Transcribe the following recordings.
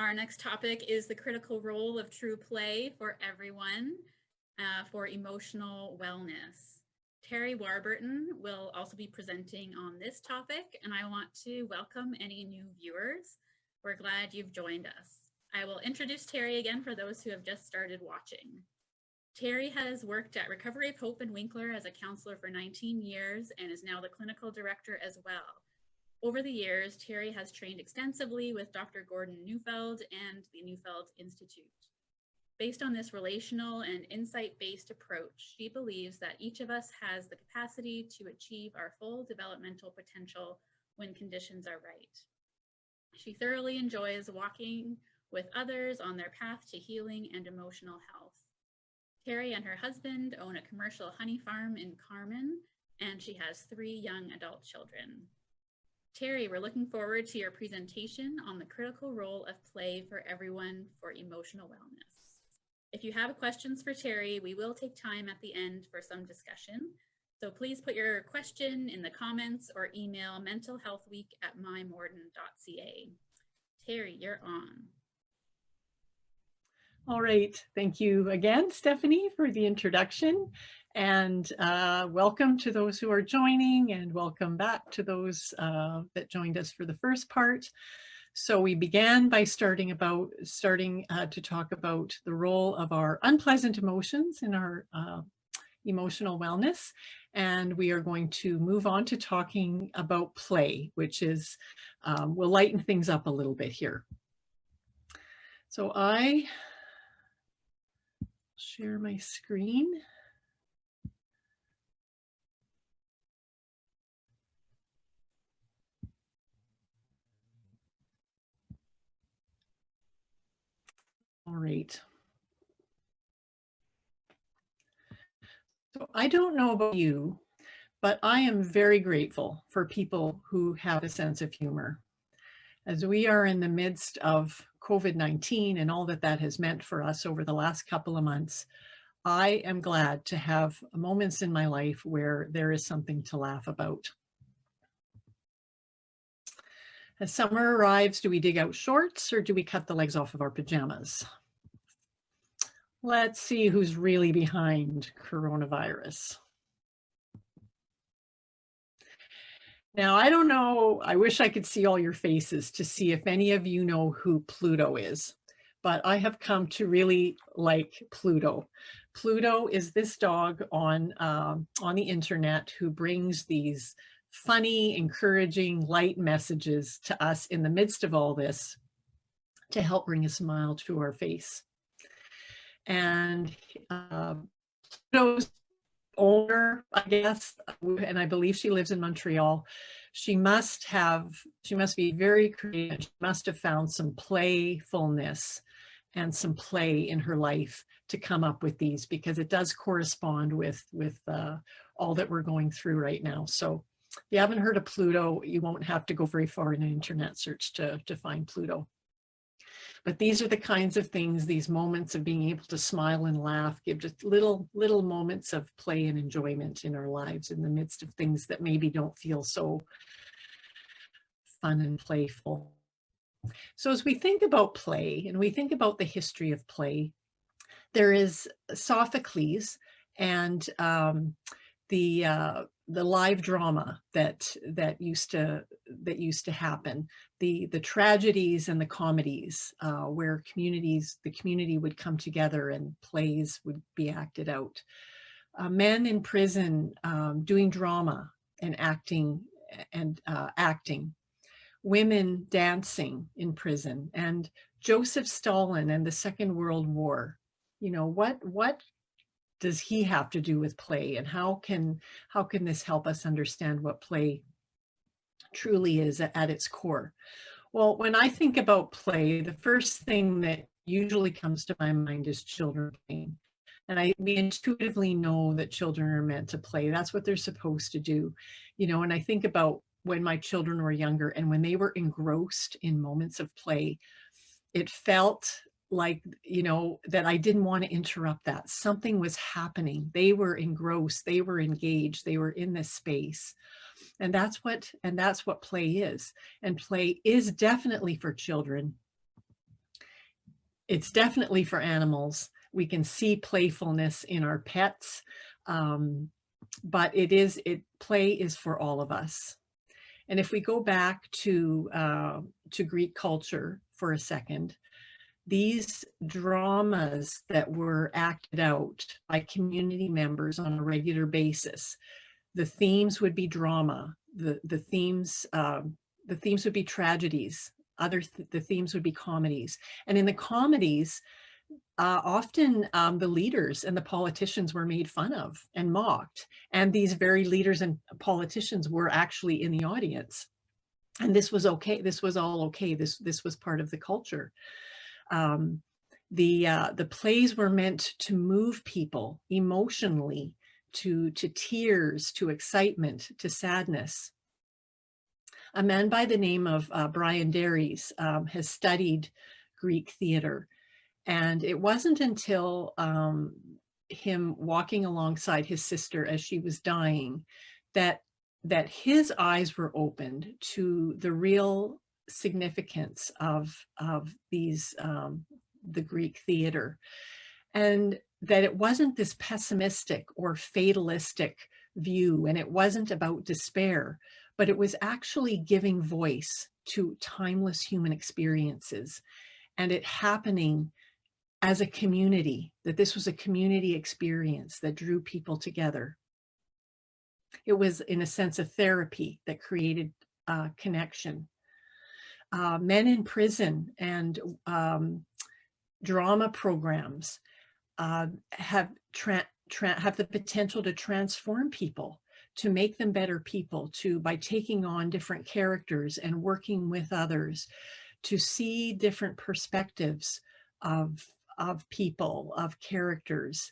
Our next topic is the critical role of true play for everyone for emotional wellness. Terry Warburton will also be presenting on this topic, and I want to welcome any new viewers. We're glad you've joined us. I will introduce Terry again for those who have just started watching. Terry has worked at Recovery of Hope in Winkler as a counselor for 19 years and is now the clinical director as well. Over the years, Terry has trained extensively with Dr. Gordon Neufeld and the Neufeld Institute. Based on this relational and insight-based approach, she believes that each of us has the capacity to achieve our full developmental potential when conditions are right. She thoroughly enjoys walking with others on their path to healing and emotional health. Terry and her husband own a commercial honey farm in Carman, and she has 3 young adult children. Terry, we're looking forward to your presentation on the critical role of play for everyone for emotional wellness. If you have questions for Terry, we will take time at the end for some discussion. So please put your question in the comments or email mentalhealthweek@mymorden.ca. Terry, you're on. All right. Thank you again, Stephanie, for the introduction. And welcome to those who are joining, and welcome back to those that joined us for the first part. So we began by starting to talk about the role of our unpleasant emotions in our emotional wellness. And we are going to move on to talking about play, which is, will lighten things up a little bit here. So I share my screen. All right. So I don't know about you, but I am very grateful for people who have a sense of humor. As we are in the midst of COVID-19 and all that that has meant for us over the last couple of months, I am glad to have moments in my life where there is something to laugh about. As summer arrives, do we dig out shorts or do we cut the legs off of our pajamas? Let's see who's really behind coronavirus. Now, I don't know, I wish I could see all your faces to see if any of you know who Pluto is, but I have come to really like Pluto. Pluto is this dog on the internet who brings these funny, encouraging, light messages to us in the midst of all this to help bring a smile to our face. And Pluto's owner, I guess, and I believe she lives in Montreal, she must be very creative. She must have found some playfulness and some play in her life to come up with these, because it does correspond with all that we're going through right now. So if you haven't heard of Pluto, you won't have to go very far in an internet search to find Pluto. But these are the kinds of things, these moments of being able to smile and laugh, give just little moments of play and enjoyment in our lives in the midst of things that maybe don't feel so fun and playful. So as we think about play and we think about the history of play, there is Sophocles and the live drama that used to happen, the tragedies and the comedies where the community would come together and plays would be acted out. Men in prison doing drama and acting, women dancing in prison, and Joseph Stalin and the Second World War. You know, what does he have to do with play, and how can this help us understand what play truly is at its core? Well, when I think about play, the first thing that usually comes to my mind is children playing. And we intuitively know that children are meant to play. That's what they're supposed to do. You know, and I think about when my children were younger and when they were engrossed in moments of play, it felt like, you know, that I didn't want to interrupt that. Something was happening. They were engrossed, they were engaged, they were in this space. And that's what play is. And play is definitely for children. It's definitely for animals. We can see playfulness in our pets, but play is for all of us. And if we go back to Greek culture for a second, these dramas that were acted out by community members on a regular basis, the themes would be drama. The themes would be tragedies. The themes would be comedies. And in the comedies, often the leaders and the politicians were made fun of and mocked. And these very leaders and politicians were actually in the audience. And this was okay. This was all okay. This was part of the culture. The plays were meant to move people emotionally to tears, to excitement, to sadness. A man by the name of Brian Daries has studied Greek theater. And it wasn't until him walking alongside his sister as she was dying that his eyes were opened to the real significance of these the Greek theater, and that it wasn't this pessimistic or fatalistic view, and it wasn't about despair, but it was actually giving voice to timeless human experiences, and it happening as a community, that this was a community experience that drew people together. It was, in a sense, a therapy that created connection. Men in prison and drama programs have the potential to transform people, to make them better people, by taking on different characters and working with others, to see different perspectives of people, of characters.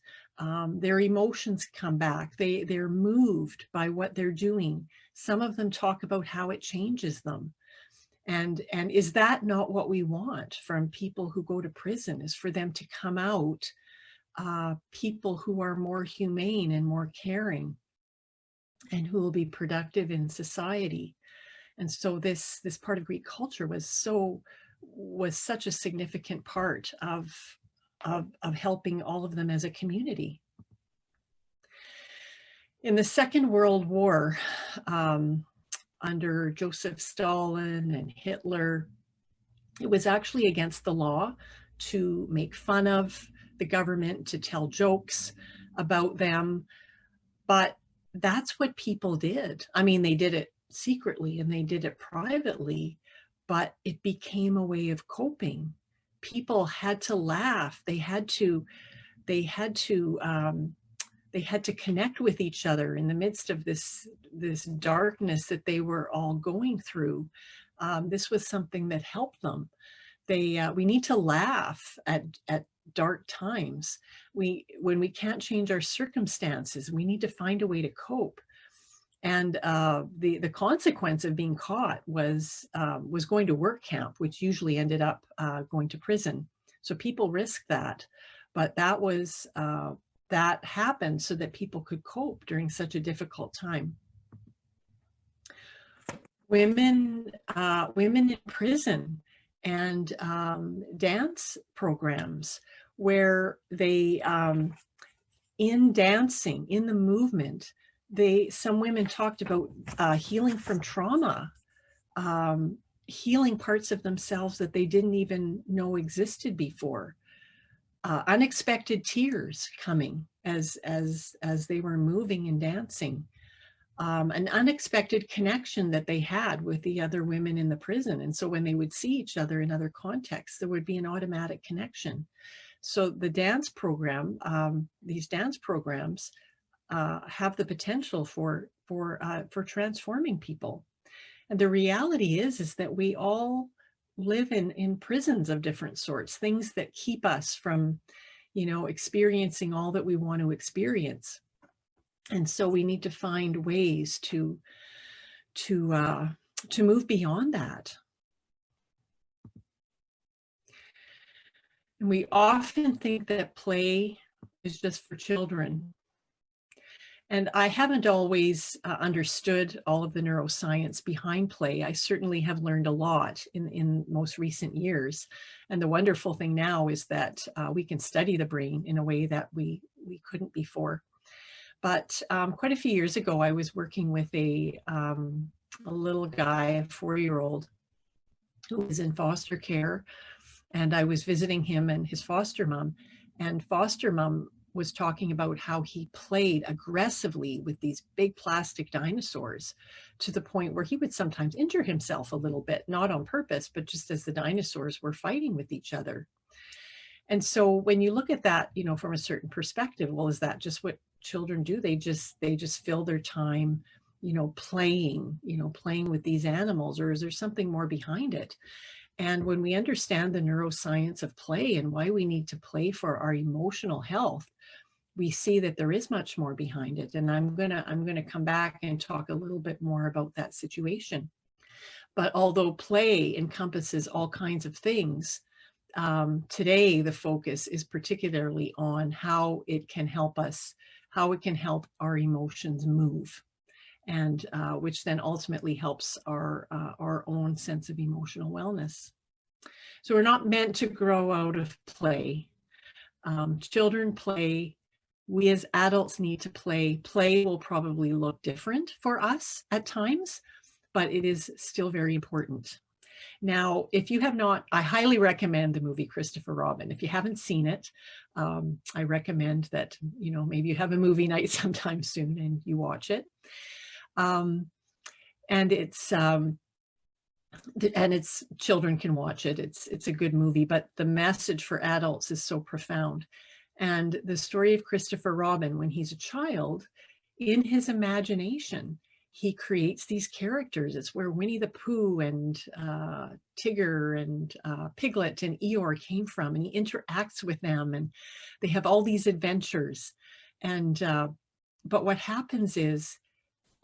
Their emotions come back. They're moved by what they're doing. Some of them talk about how it changes them. And is that not what we want from people who go to prison, is for them to come out people who are more humane and more caring, and who will be productive in society. And so this part of Greek culture was such a significant part of helping all of them as a community. In the Second World War, under Joseph Stalin and Hitler, it was actually against the law to make fun of the government, to tell jokes about them. But that's what people did. I mean, they did it secretly and they did it privately, but it became a way of coping. People had to laugh. They had to connect with each other in the midst of this darkness that they were all going through. This was something that helped them. We need to laugh at dark times. When we can't change our circumstances, we need to find a way to cope. And the consequence of being caught was going to work camp, which usually ended up going to prison. So people risked that, but that happened so that people could cope during such a difficult time. Women in prison and dance programs where they, in dancing, in the movement, some women talked about healing from trauma, healing parts of themselves that they didn't even know existed before. Unexpected tears coming as they were moving and dancing. An unexpected connection that they had with the other women in the prison. And so when they would see each other in other contexts, there would be an automatic connection. So the dance program, these dance programs have the potential for transforming people. And the reality is that we all live in prisons of different sorts, things that keep us from, experiencing all that we want to experience. And so we need to find ways to move beyond that. And we often think that play is just for children. And I haven't always understood all of the neuroscience behind play. I certainly have learned a lot in most recent years. And the wonderful thing now is that we can study the brain in a way that we couldn't before. But quite a few years ago, I was working with a little guy, a 4-year-old, who was in foster care. And I was visiting him and his foster mom. And foster mom was talking about how he played aggressively with these big plastic dinosaurs to the point where he would sometimes injure himself a little bit, not on purpose, but just as the dinosaurs were fighting with each other. And so when you look at that, you know, from a certain perspective, well, is that just what children do? They just fill their time, you know, playing with these animals, or is there something more behind it? And when we understand the neuroscience of play and why we need to play for our emotional health, we see that there is much more behind it. And I'm gonna come back and talk a little bit more about that situation. But although play encompasses all kinds of things, today the focus is particularly on how it can help us, how it can help our emotions move, and which then ultimately helps our own sense of emotional wellness. So we're not meant to grow out of play. Children play. We as adults need to play. Play will probably look different for us at times, but it is still very important. Now, if you have not, I highly recommend the movie Christopher Robin. If you haven't seen it, I recommend that, you know, maybe you have a movie night sometime soon and you watch it. And it's children can watch it. It's a good movie, but the message for adults is so profound. And the story of Christopher Robin, when he's a child, in his imagination, he creates these characters. It's where Winnie the Pooh and Tigger and Piglet and Eeyore came from, and he interacts with them, and they have all these adventures. And but what happens is,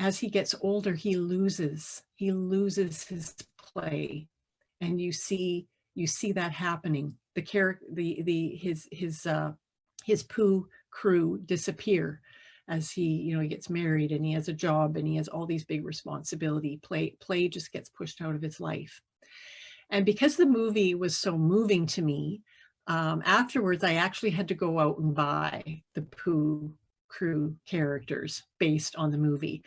as he gets older, he loses his play, and you see that happening. The character, his Pooh crew disappear as he gets married and he has a job and he has all these big responsibility. Play just gets pushed out of his life. And because the movie was so moving to me, afterwards I actually had to go out and buy the Pooh crew characters based on the movie.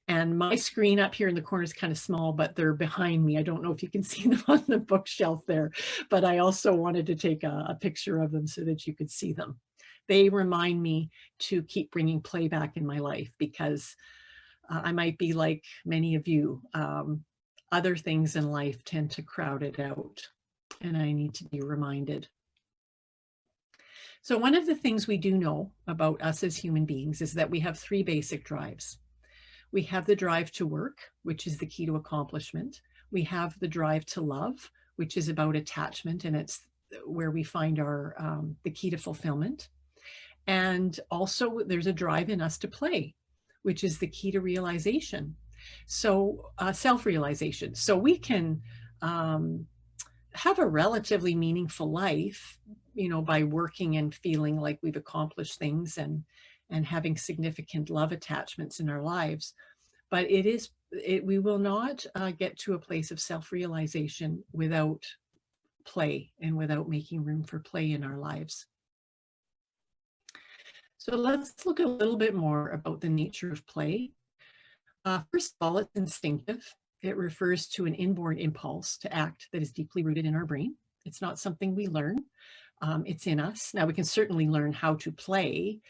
And my screen up here in the corner is kind of small, but they're behind me. I don't know if you can see them on the bookshelf there, but I also wanted to take a picture of them so that you could see them. They remind me to keep bringing play back in my life, because I might be like many of you. Other things in life tend to crowd it out, and I need to be reminded. So one of the things we do know about us as human beings is that we have 3 basic drives. We have the drive to work, which is the key to accomplishment. We have the drive to love, which is about attachment, and it's where we find our the key to fulfillment. And also there's a drive in us to play, which is the key to realization. So self-realization. So we can have a relatively meaningful life, by working and feeling like we've accomplished things and having significant love attachments in our lives. But we will not get to a place of self-realization without play and without making room for play in our lives. So let's look a little bit more about the nature of play. First of all, it's instinctive. It refers to an inborn impulse to act that is deeply rooted in our brain. It's not something we learn. It's in us. Now, we can certainly learn how to play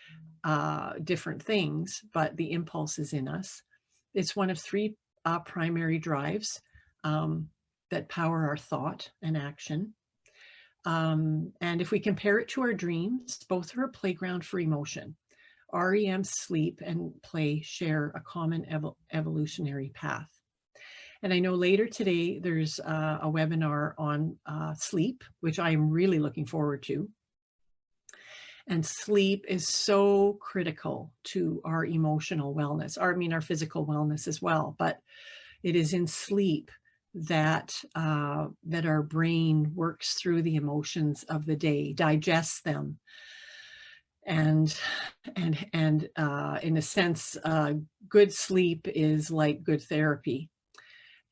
different things, but the impulse is in us. It's one of 3 primary drives that power our thought and action. And if we compare it to our dreams, both are a playground for emotion. REM, sleep, and play share a common evolutionary path. And I know later today there's a webinar on sleep, which I am really looking forward to. And sleep is so critical to our emotional wellness, our physical wellness as well. But it is in sleep that our brain works through the emotions of the day, digests them, And in a sense, good sleep is like good therapy.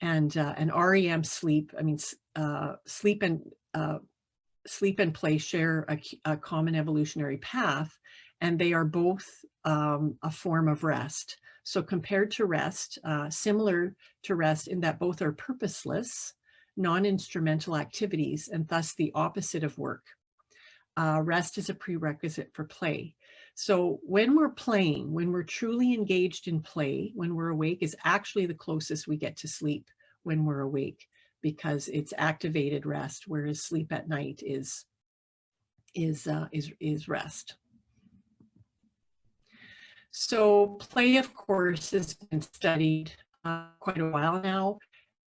And REM sleep, I mean, sleep and play share a common evolutionary path, and they are both a form of rest. So compared to rest, similar to rest in that both are purposeless, non-instrumental activities, and thus the opposite of work. Rest is a prerequisite for play. So when we're playing, when we're truly engaged in play, when we're awake, is actually the closest we get to sleep when we're awake, because it's activated rest, whereas sleep at night is rest. So play, of course, has been studied quite a while now.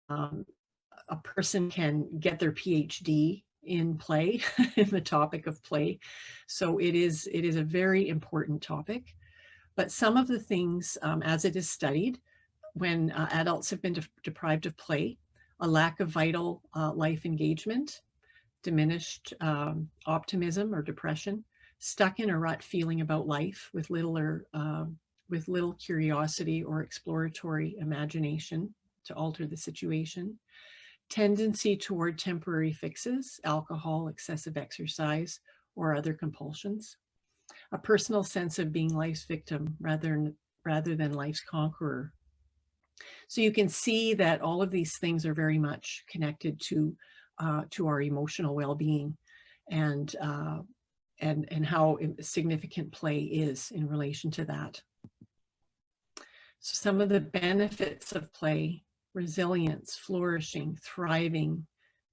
A person can get their PhD in play, in the topic of play. So it is a very important topic. But some of the things, as it is studied, when adults have been deprived of play, a lack of vital life engagement, diminished optimism or depression, stuck in a rut feeling about life with little curiosity or exploratory imagination to alter the situation, tendency toward temporary fixes, alcohol, excessive exercise, or other compulsions, a personal sense of being life's victim rather than life's conqueror. So you can see that all of these things are very much connected to our emotional well-being, and how significant play is in relation to that. So some of the benefits of play: resilience, flourishing, thriving,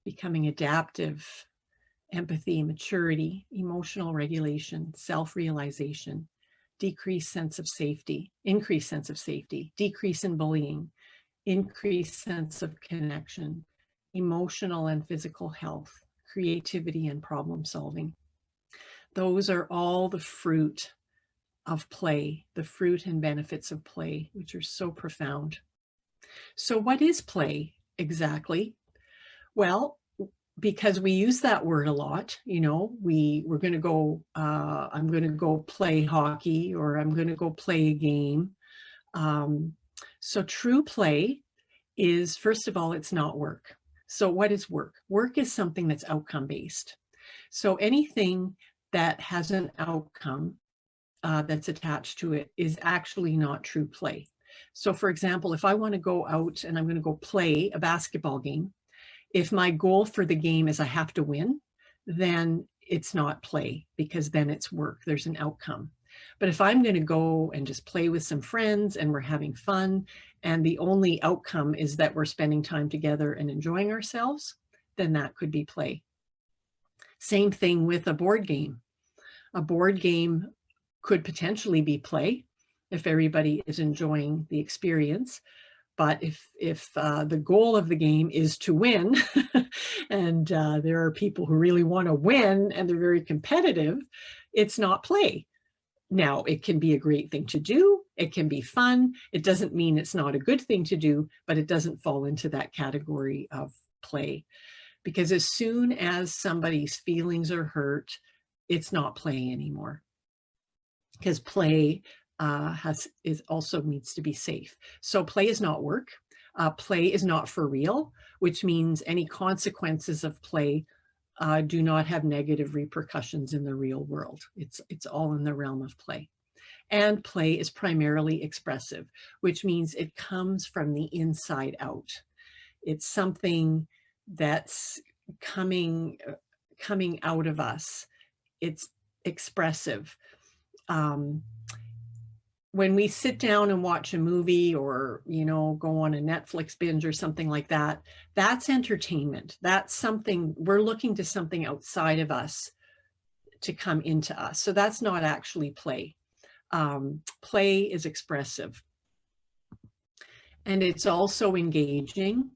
becoming adaptive, empathy, maturity, emotional regulation, self-realization, increased sense of safety, decrease in bullying, increased sense of connection, emotional and physical health, creativity, and problem solving. Those are all the fruit of play, the fruit and benefits of play, which are so profound. So what is play exactly? Well, because we use that word a lot, we're going to go, I'm going to go play hockey, or I'm going to go play a game. So true play is, first of all, it's not work. So what is work? Work is something that's outcome based. So anything that has an outcome that's attached to it is actually not true play. So for example, if I want to go out and I'm going to go play a basketball game, if my goal for the game is I have to win, then it's not play, because then it's work. There's an outcome. But if I'm going to go and just play with some friends and we're having fun, and the only outcome is that we're spending time together and enjoying ourselves, then that could be play. Same thing with a board game. A board game could potentially be play if everybody is enjoying the experience. But if the goal of the game is to win, and there are people who really want to win and they're very competitive, it's not play. Now, it can be a great thing to do. It can be fun. It doesn't mean it's not a good thing to do, but it doesn't fall into that category of play. Because as soon as somebody's feelings are hurt, it's not play anymore. Because play also needs to be safe. So play is not work. Play is not for real, which means any consequences of play do not have negative repercussions in the real world. It's all in the realm of play. And play is primarily expressive, which means it comes from the inside out. It's something that's coming out of us. It's expressive. When we sit down and watch a movie, or go on a Netflix binge or something like that, that's entertainment. That's something, we're looking to something outside of us to come into us. So that's not actually play. Play is expressive, and it's also engaging.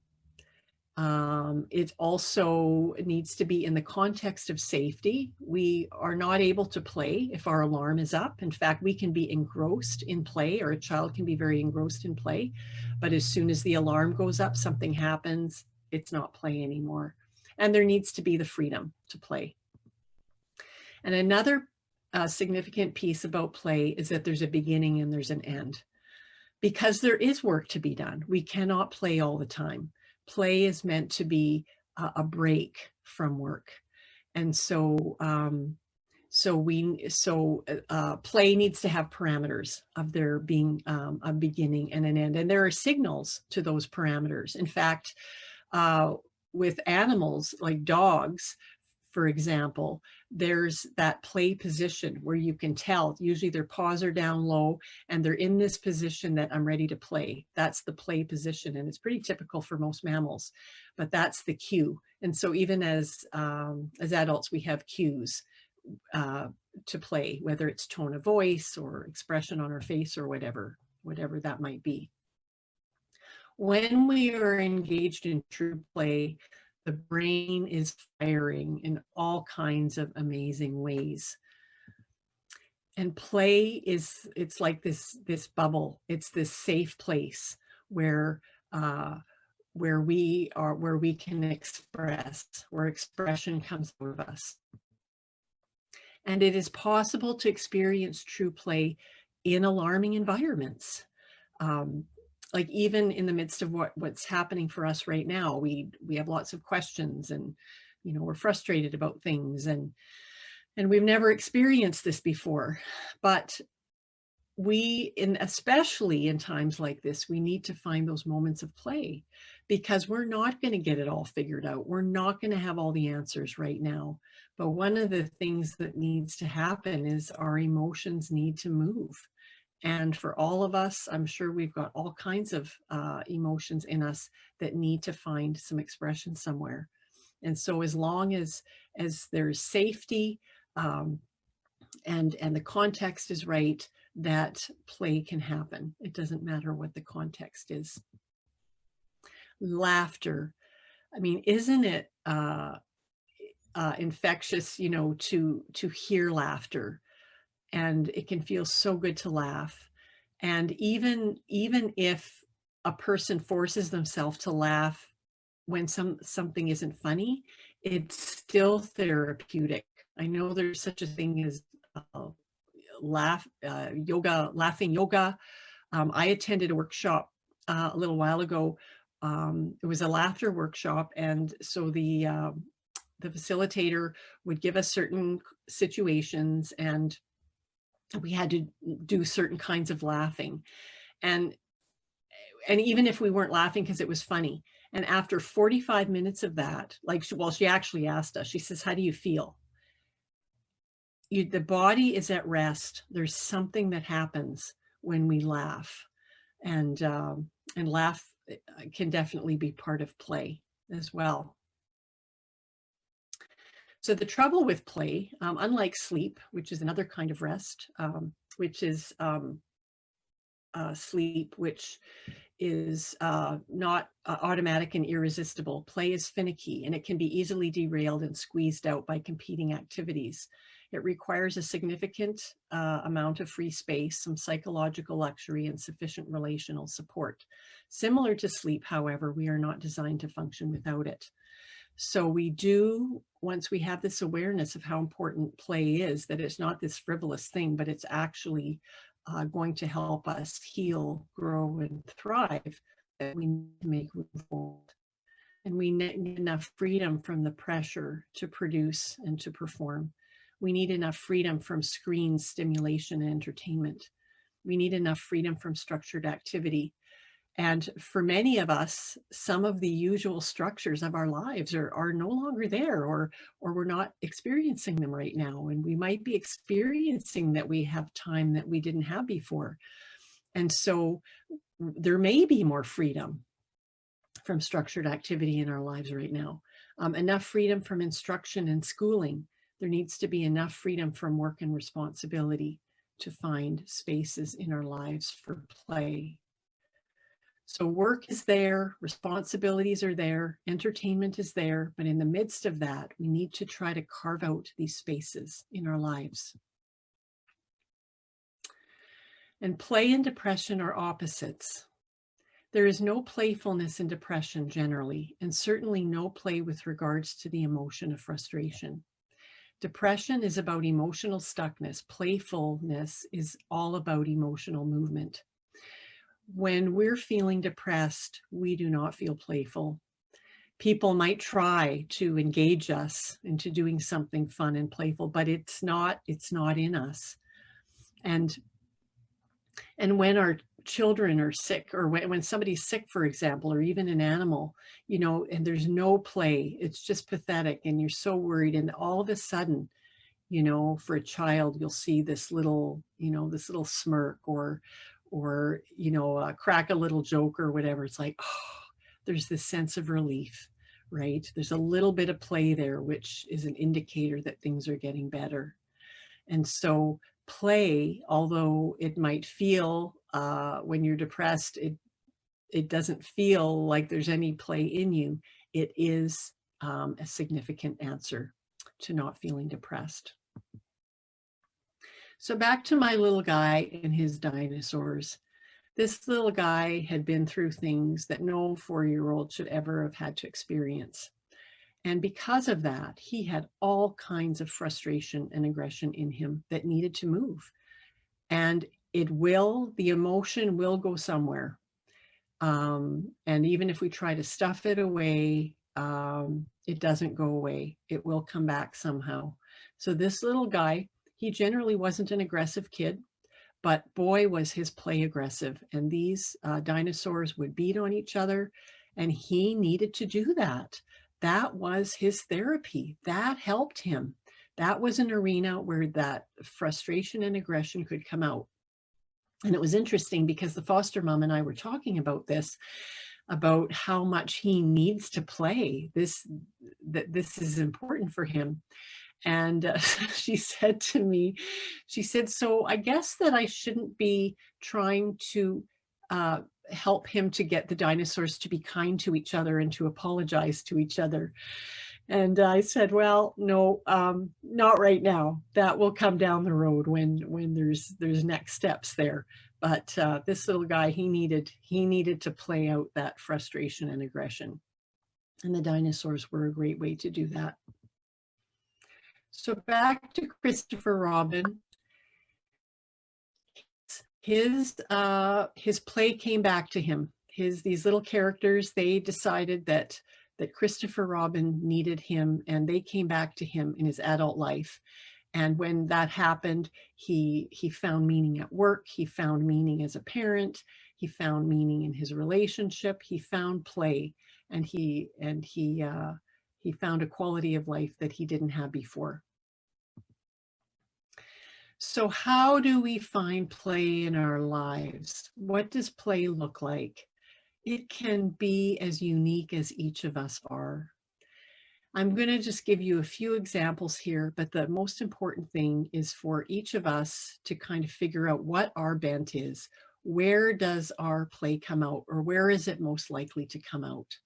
It also needs to be in the context of safety. We are not able to play if our alarm is up. In fact, we can be engrossed in play, or a child can be very engrossed in play. But as soon as the alarm goes up, something happens, it's not play anymore. And there needs to be the freedom to play. And another significant piece about play is that there's a beginning and there's an end, because there is work to be done. We cannot play all the time. Play is meant to be a break from work. And so play needs to have parameters of there being a beginning and an end. And there are signals to those parameters. In fact, with animals like dogs, for example, there's that play position where you can tell, usually their paws are down low and they're in this position that I'm ready to play. That's the play position. And it's pretty typical for most mammals, but that's the cue. And so even as adults, we have cues to play, whether it's tone of voice or expression on our face or whatever that might be. When we are engaged in true play, the brain is firing in all kinds of amazing ways. And play it's like this bubble. It's this safe place where we can express, where expression comes out of us. And it is possible to experience true play in alarming environments. Like even in the midst of what's happening for us right now, we have lots of questions, and we're frustrated about things, and we've never experienced this before. But especially in times like this, we need to find those moments of play, because we're not going to get it all figured out. We're not going to have all the answers right now. But one of the things that needs to happen is our emotions need to move. And for all of us, I'm sure we've got all kinds of emotions in us that need to find some expression somewhere. And so as long as there's safety and the context is right, that play can happen. It doesn't matter what the context is. Laughter. I mean, isn't it infectious, to hear laughter? And it can feel so good to laugh. And even if a person forces themselves to laugh when something isn't funny, it's still therapeutic. I know there's such a thing as laughing yoga. I attended a workshop a little while ago. It was a laughter workshop, and so the facilitator would give us certain situations, and we had to do certain kinds of laughing. And even if we weren't laughing because it was funny, and after 45 minutes of that, she actually asked us, she says, how do you feel? The body is at rest. There's something that happens when we laugh, and laugh can definitely be part of play as well. So the trouble with play, unlike sleep, which is another kind of rest, which is sleep, which is not automatic and irresistible. Play is finicky, and it can be easily derailed and squeezed out by competing activities. It requires a significant amount of free space, some psychological luxury, and sufficient relational support. Similar to sleep, however, we are not designed to function without it. So we do, once we have this awareness of how important play is, that it's not this frivolous thing, but it's actually going to help us heal, grow, and thrive, that we need to make room for it. And we need enough freedom from the pressure to produce and to perform. We need enough freedom from screen stimulation and entertainment. We need enough freedom from structured activity. And for many of us, some of the usual structures of our lives are no longer there, or we're not experiencing them right now. And we might be experiencing that we have time that we didn't have before. And so there may be more freedom from structured activity in our lives right now. Enough freedom from instruction and schooling. There needs to be enough freedom from work and responsibility to find spaces in our lives for play. So work is there, responsibilities are there, entertainment is there, but in the midst of that, we need to try to carve out these spaces in our lives. And play and depression are opposites. There is no playfulness in depression generally, and certainly no play with regards to the emotion of frustration. Depression is about emotional stuckness. Playfulness is all about emotional movement. When we're feeling depressed, we do not feel playful. People might try to engage us into doing something fun and playful, but it's not in us. And when our children are sick, or when somebody's sick, for example, or even an animal, you know, and there's no play, it's just pathetic, and you're so worried, and all of a sudden, you know, for a child, you'll see this little, you know, this little smirk, or you know, crack a little joke or whatever. It's like, oh, there's this sense of relief, right? There's a little bit of play there, which is an indicator that things are getting better. And so play, although it might feel when you're depressed, it doesn't feel like there's any play in you. It is a significant answer to not feeling depressed. So back to my little guy and his dinosaurs. This little guy had been through things that no 4-year-old should ever have had to experience. And because of that, he had all kinds of frustration and aggression in him that needed to move. And the emotion will go somewhere. And even if we try to stuff it away, it doesn't go away. It will come back somehow. So this little guy, he generally wasn't an aggressive kid, but boy, was his play aggressive. And these dinosaurs would beat on each other, and he needed to do that. That was his therapy. That helped him. That was an arena where that frustration and aggression could come out. And it was interesting because the foster mom and I were talking about this, about how much he needs to play. This is important for him. And she said to me, she said, so I guess that I shouldn't be trying to help him to get the dinosaurs to be kind to each other and to apologize to each other. And I said, well, no, not right now. That will come down the road when there's next steps there. But this little guy, he needed to play out that frustration and aggression. And the dinosaurs were a great way to do that. So back to Christopher Robin. His play came back to him. These little characters, they decided that Christopher Robin needed him, and they came back to him in his adult life. And when that happened, he found meaning at work. He found meaning as a parent. He found meaning in his relationship. He found play, and he found a quality of life that he didn't have before. So how do we find play in our lives? What does play look like? It can be as unique as each of us are. I'm going to just give you a few examples here, but the most important thing is for each of us to kind of figure out what our bent is. Where does our play come out, or where is it most likely to come out?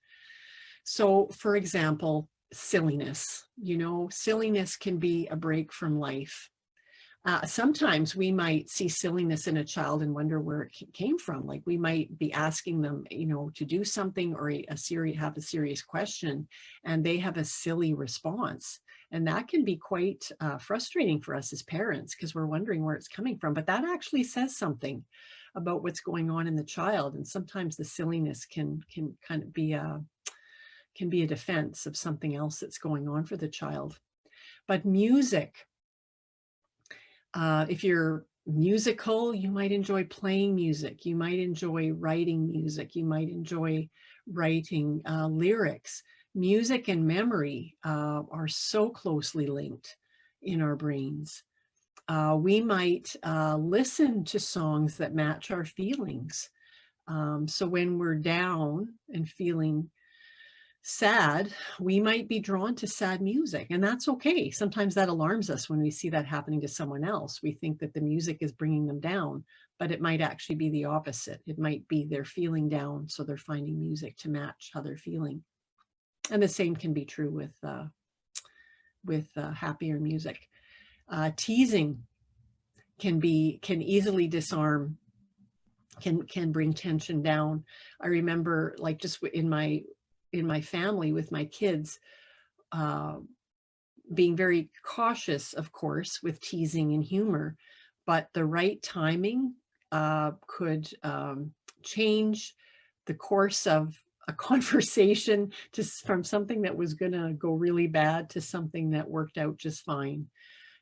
So, for example, silliness. You know, silliness can be a break from life. Sometimes we might see silliness in a child and wonder where it came from. Like we might be asking them, you know, to do something, or have a serious question, and they have a silly response. And that can be quite frustrating for us as parents, because we're wondering where it's coming from. But that actually says something about what's going on in the child. And sometimes the silliness can kind of be a defense of something else that's going on for the child. But music. If you're musical, you might enjoy playing music. You might enjoy writing music. You might enjoy writing lyrics. Music and memory are so closely linked in our brains. We might listen to songs that match our feelings. So when we're down and feeling sad, we might be drawn to sad music, and that's okay. Sometimes that alarms us when we see that happening to someone else. We think that the music is bringing them down, but it might actually be the opposite. It might be they're feeling down, so they're finding music to match how they're feeling. And the same can be true with happier music. Teasing can easily disarm, can bring tension down. I remember, like, just in my family with my kids, being very cautious, of course, with teasing and humor, but the right timing could change the course of a conversation from something that was going to go really bad to something that worked out just fine.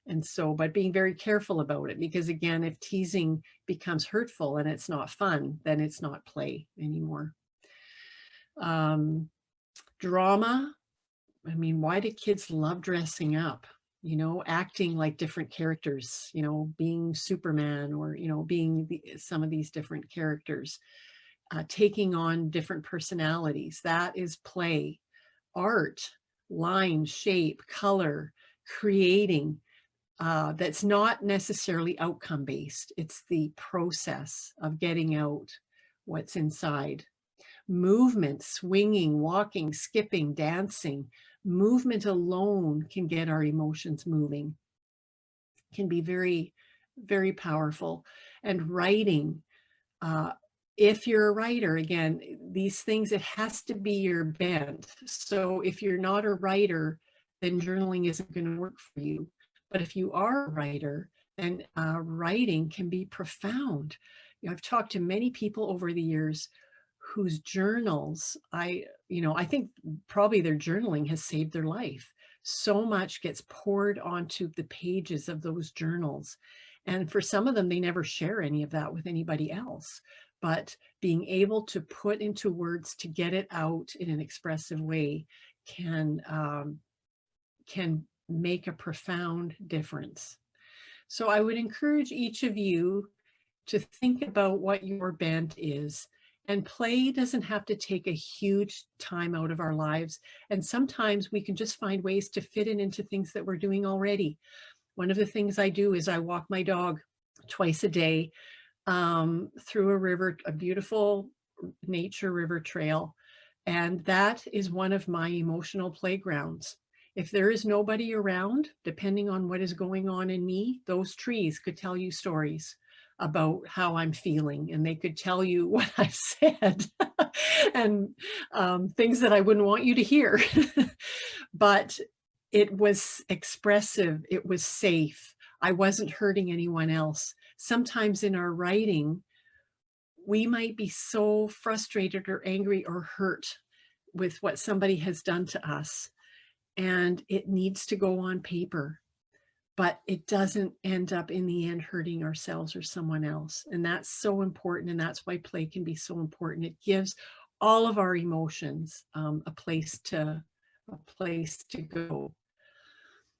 And so, but being very careful about it, because again, if teasing becomes hurtful and it's not fun, then it's not play anymore. Drama. I mean, why do kids love dressing up? You know, acting like different characters, you know, being Superman, or, you know, being some of these different characters, taking on different personalities. That is play. Art, line, shape, color, creating. That's not necessarily outcome based. It's the process of getting out what's inside. Movement, swinging, walking, skipping, dancing. Movement alone can get our emotions moving, can be very, very powerful. And writing, if you're a writer, again, these things, it has to be your bent. So if you're not a writer, then journaling isn't going to work for you. But if you are a writer, then writing can be profound. You know, I've talked to many people over the years whose journals, I think probably their journaling has saved their life. So much gets poured onto the pages of those journals. And for some of them, they never share any of that with anybody else. But being able to put into words, to get it out in an expressive way, can make a profound difference. So I would encourage each of you to think about what your bent is. And play doesn't have to take a huge time out of our lives. And sometimes we can just find ways to fit it into things that we're doing already. One of the things I do is I walk my dog twice a day through a river, a beautiful nature river trail. And that is one of my emotional playgrounds. If there is nobody around, depending on what is going on in me, those trees could tell you stories about how I'm feeling, and they could tell you what I've said and things that I wouldn't want you to hear. But it was expressive, it was safe. I wasn't hurting anyone else. Sometimes in our writing, we might be so frustrated or angry or hurt with what somebody has done to us, and it needs to go on paper, but it doesn't end up in the end hurting ourselves or someone else. And that's so important. And that's why play can be so important. It gives all of our emotions a place to go.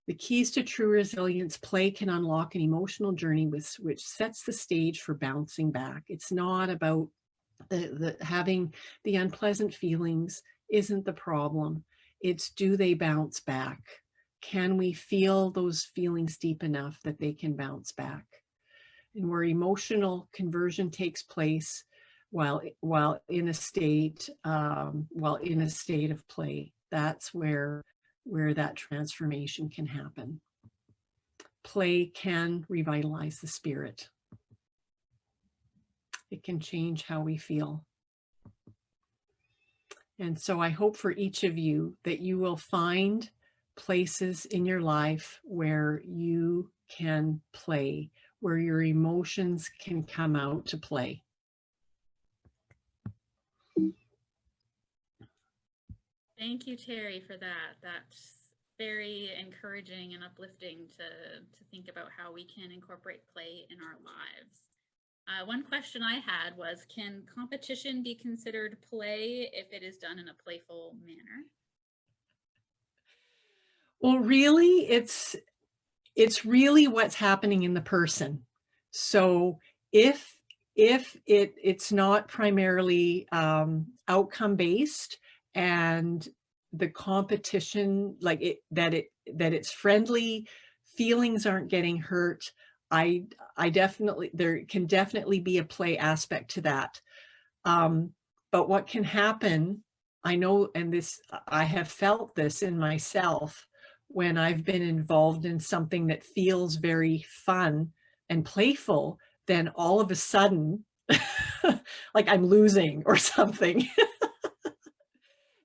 The keys to true resilience: play can unlock an emotional journey which sets the stage for bouncing back. It's not about having the unpleasant feelings isn't the problem. It's, do they bounce back? Can we feel those feelings deep enough that they can bounce back? And where emotional conversion takes place while in a state of play, that's where that transformation can happen. Play can revitalize the spirit. It can change how we feel. And so I hope for each of you that you will find places in your life where you can play, where your emotions can come out to play. Thank you, Terry, for that. That's very encouraging and uplifting to think about how we can incorporate play in our lives. One question I had was, can competition be considered play if it is done in a playful manner? Well, really, it's really what's happening in the person. So if it's not primarily outcome based, and the competition, like that it's friendly, feelings aren't getting hurt, I definitely, there can definitely be a play aspect to that. But what can happen, I know, and I have felt this in myself when I've been involved in something that feels very fun and playful, then all of a sudden, like I'm losing or something.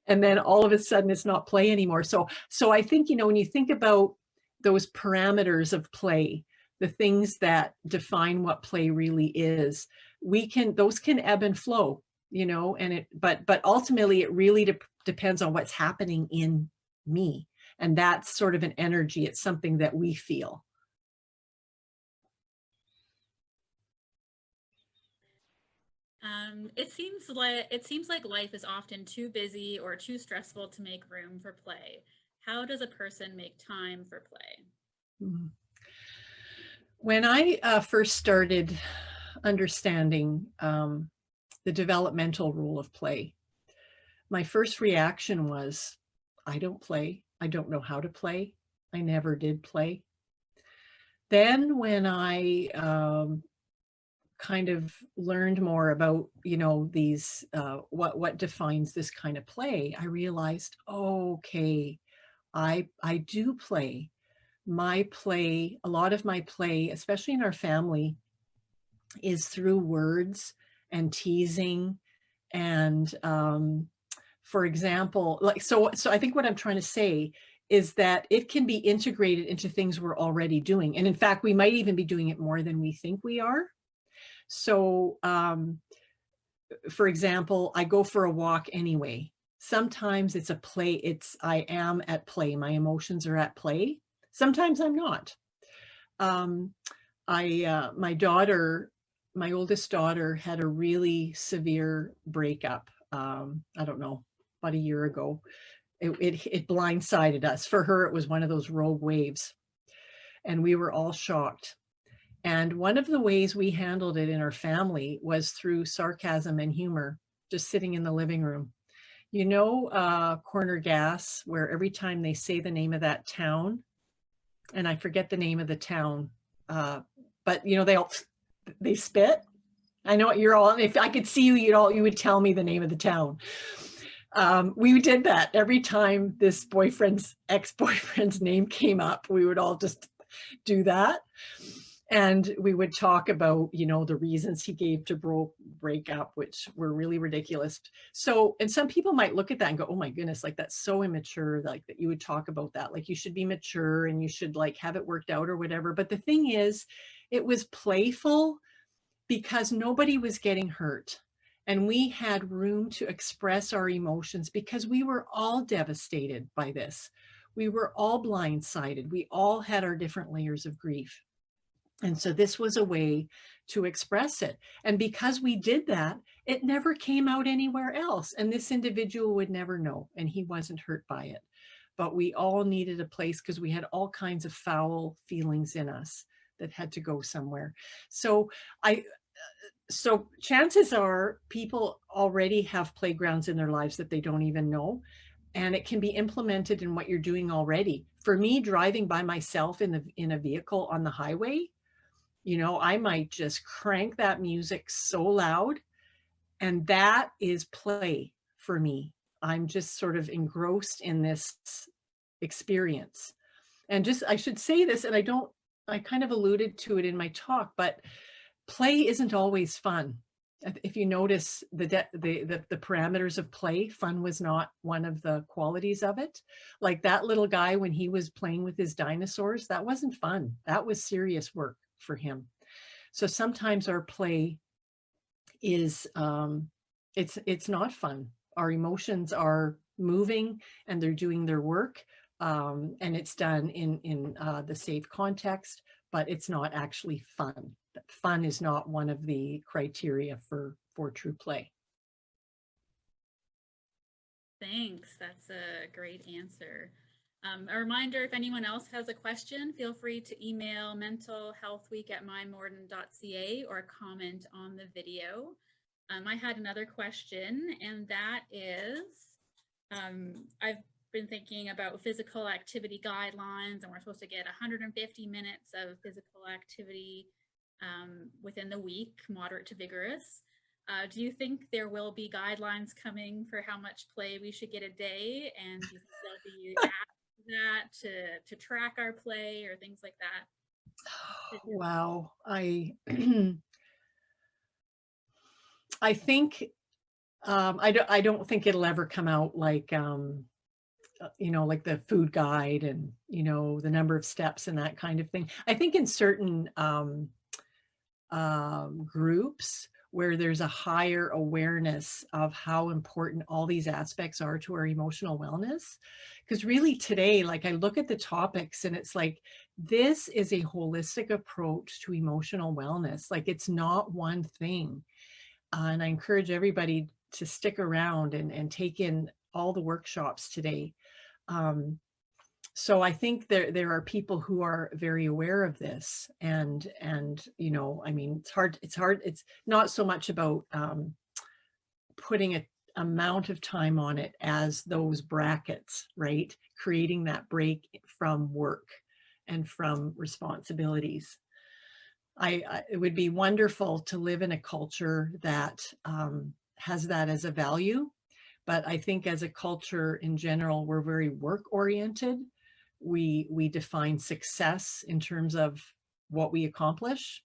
and then all of a sudden it's not play anymore. So I think, when you think about those parameters of play, the things that define what play really is, those can ebb and flow, but ultimately it really depends on what's happening in me. And that's sort of an energy. It's something that we feel. It seems like life is often too busy or too stressful to make room for play. How does a person make time for play? Mhm. When I first started understanding the developmental role of play, my first reaction was, I don't play. I don't know how to play. I never did play. Then when I kind of learned more about, these, what defines this kind of play, I realized, okay, I do play. A lot of my play, especially in our family, is through words and teasing. And for example, so I think what I'm trying to say is that it can be integrated into things we're already doing. And in fact, we might even be doing it more than we think we are. So for example, I go for a walk anyway. Sometimes it's a play, I am at play. My emotions are at play. Sometimes I'm not. My oldest daughter had a really severe breakup. I don't know, about a year ago. It blindsided us. For her, it was one of those rogue waves, and we were all shocked. And one of the ways we handled it in our family was through sarcasm and humor, just sitting in the living room. Corner Gas, where every time they say the name of that town, and I forget the name of the town, but they spit. I know what you're all, if I could see you, you would tell me the name of the town. We did that every time this ex-boyfriend's name came up. We would all just do that. And we would talk about, the reasons he gave to break up, which were really ridiculous. So, and some people might look at that and go, oh my goodness, like that's so immature, like that you would talk about that. Like you should be mature and you should like have it worked out or whatever. But the thing is, it was playful because nobody was getting hurt. And we had room to express our emotions because we were all devastated by this. We were all blindsided. We all had our different layers of grief. And so this was a way to express it. And because we did that, it never came out anywhere else. And this individual would never know, and he wasn't hurt by it. But we all needed a place because we had all kinds of foul feelings in us that had to go somewhere. So chances are people already have playgrounds in their lives that they don't even know. And it can be implemented in what you're doing already. For me, driving by myself in a vehicle on the highway, I might just crank that music so loud, and that is play for me. I'm just sort of engrossed in this experience. And I should say this, and I kind of alluded to it in my talk, but play isn't always fun. If you notice the parameters of play, fun was not one of the qualities of it. Like that little guy, when he was playing with his dinosaurs, that wasn't fun. That was serious work for him. So sometimes our play is it's not fun. Our emotions are moving and they're doing their work, and it's done in the safe context, but it's not actually fun. Fun is not one of the criteria for true play. Thanks. That's a great answer. A reminder, if anyone else has a question, feel free to email mentalhealthweek@mymorden.ca or comment on the video. I had another question, and that is, I've been thinking about physical activity guidelines, and we're supposed to get 150 minutes of physical activity within the week, moderate to vigorous. Do you think there will be guidelines coming for how much play we should get a day? And do you think there'll be apps for that to track our play or things like that? Wow. I think I don't think it'll ever come out like, like the food guide and, the number of steps and that kind of thing. I think in certain groups where there's a higher awareness of how important all these aspects are to our emotional wellness. Because really today, like I look at the topics and it's like, this is a holistic approach to emotional wellness. Like it's not one thing. And I encourage everybody to stick around and take in all the workshops today. So I think there are people who are very aware of this, and I mean, it's hard. It's not so much about putting an amount of time on it as those brackets, right? Creating that break from work and from responsibilities. It would be wonderful to live in a culture that has that as a value. But I think as a culture in general, we're very work oriented. We define success in terms of what we accomplish.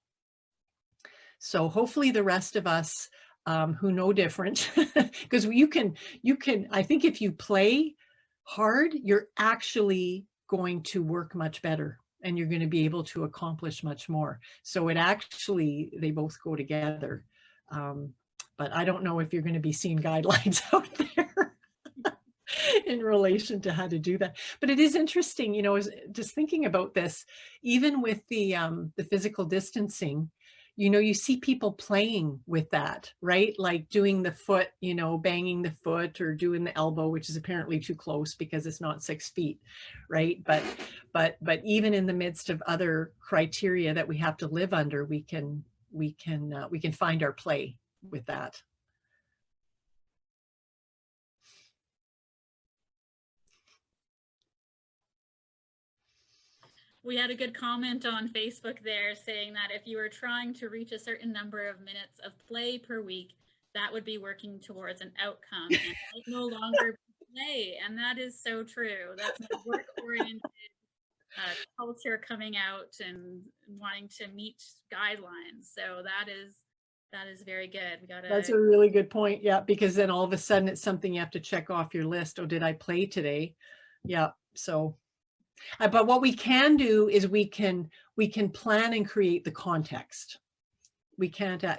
So hopefully the rest of us who know different, because you can, I think if you play hard, you're actually going to work much better and you're going to be able to accomplish much more. So they both go together. But I don't know if you're going to be seeing guidelines out there in relation to how to do that. But it is interesting, just thinking about this, even with the physical distancing, you see people playing with that, right? Like doing the foot, banging the foot or doing the elbow, which is apparently too close because it's not 6 feet, right? But even in the midst of other criteria that we have to live under, we can find our play with that. We had a good comment on Facebook there saying that if you were trying to reach a certain number of minutes of play per week, that would be working towards an outcome and might no longer play. And that is so true. That's a work-oriented culture coming out and wanting to meet guidelines. So that is very good. That's a really good point. Yeah, because then all of a sudden it's something you have to check off your list. Oh, did I play today? Yeah. So, but what we can do is we can plan and create the context. We can't, that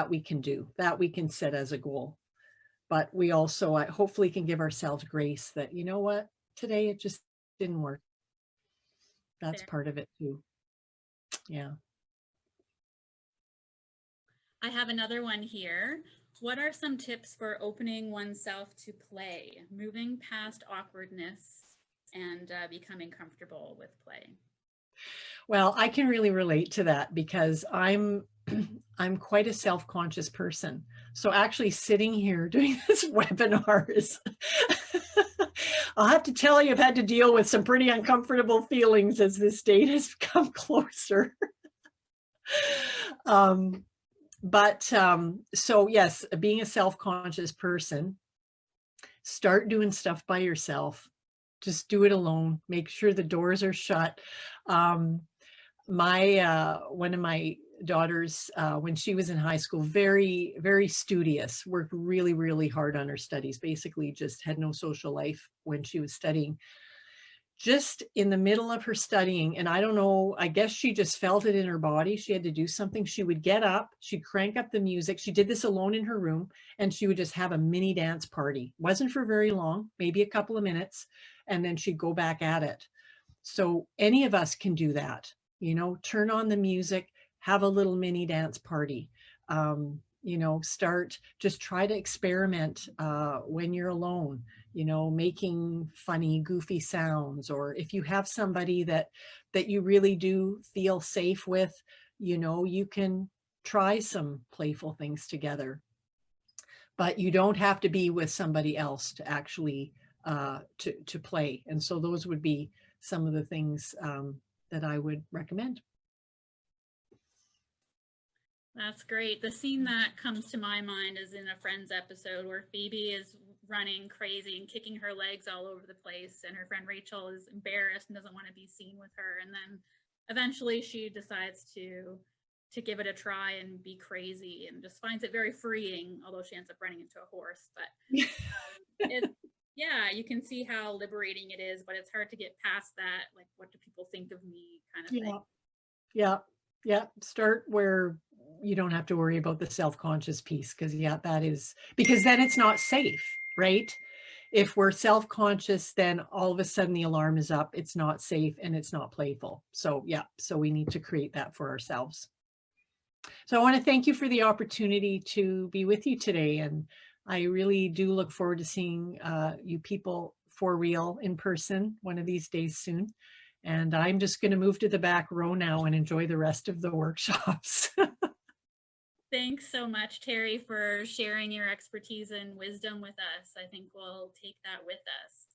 we can do, that we can set as a goal. But we also hopefully can give ourselves grace that, you know what, today it just didn't work. That's part of it too. Yeah. I have another one here. What are some tips for opening oneself to play, moving past awkwardness and becoming comfortable with play? Well, I can really relate to that because I'm quite a self-conscious person. So actually sitting here doing this webinar is, I'll have to tell you, I've had to deal with some pretty uncomfortable feelings as this date has come closer. So yes, being a self-conscious person, start doing stuff by yourself. Just do it alone. Make sure the doors are shut. One of my daughters, when she was in high school, very, very studious, worked really, really hard on her studies, basically just had no social life when she was studying. Just in the middle of her studying, and I don't know, I guess she just felt it in her body. She had to do something. She would get up, she'd crank up the music. She did this alone in her room, and she would just have a mini dance party. Wasn't for very long, maybe a couple of minutes, and then she'd go back at it. So any of us can do that, turn on the music, have a little mini dance party. Just try to experiment when you're alone, making funny, goofy sounds, or if you have somebody that you really do feel safe with, you can try some playful things together. But you don't have to be with somebody else to actually to play. And so those would be some of the things that I would recommend. That's great. The scene that comes to my mind is in a Friends episode where Phoebe is running crazy and kicking her legs all over the place, and her friend Rachel is embarrassed and doesn't want to be seen with her. And then eventually she decides to to give it a try and be crazy, and just finds it very freeing, although she ends up running into a horse. But yeah, you can see how liberating it is, but it's hard to get past that, like, what do people think of me kind of thing. Yeah. Start where you don't have to worry about the self-conscious piece, because that is, because then it's not safe, right? If we're self-conscious, then all of a sudden the alarm is up, it's not safe, and it's not playful. So so we need to create that for ourselves. So I want to thank you for the opportunity to be with you today. And I really do look forward to seeing you people for real in person one of these days soon. And I'm just going to move to the back row now and enjoy the rest of the workshops. Thanks so much, Terry, for sharing your expertise and wisdom with us. I think we'll take that with us.